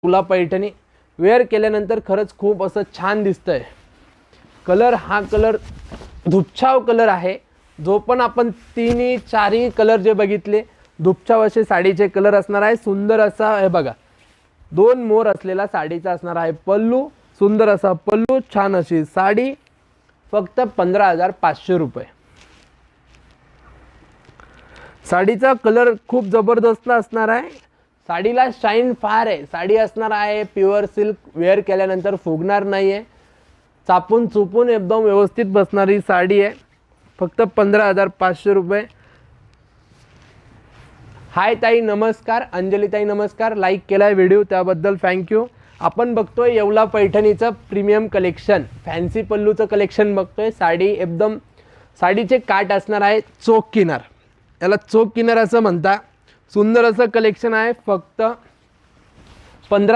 तुला पैठणी वेअर केल्यानंतर खरंच खूप असं छान दिसतंय। कलर हा कलर धुपछाव कलर आहे। जो पण आपण तिन्ही चारही कलर जे बघितले धुपछाव असे साडीचे कलर असणार आहे। सुंदर असा हे बघा 2 मोर असलेला साडीचा असणार आहे पल्लू। सुंदर असा पल्लू, छान अशी साडी, फक्त 15,500 रुपये। साडीचा कलर खूप जबरदस्त असणार आहे। साडीला शाईन फार आहे। साडी असणार आहे प्युअर सिल्क, वेअर केल्यानंतर फुगणार नाही आहे। चापून चुपून एकदम व्यवस्थित बसणारी साडी आहे, फक्त 15,500 रुपये। हाय ताई नमस्कार, अंजली ताई नमस्कार, लाईक केलाय व्हिडिओ त्याबद्दल थँक्यू। आपण बघतोय येवला पैठणीचं प्रीमियम कलेक्शन, फॅन्सी पल्लूचं कलेक्शन बघतोय। साडी एकदम साडीचे काठ असणार आहे चोक किनार, याला चोक किनार असं म्हणता। सुंदर असं कलेक्शन आहे, फक्त 15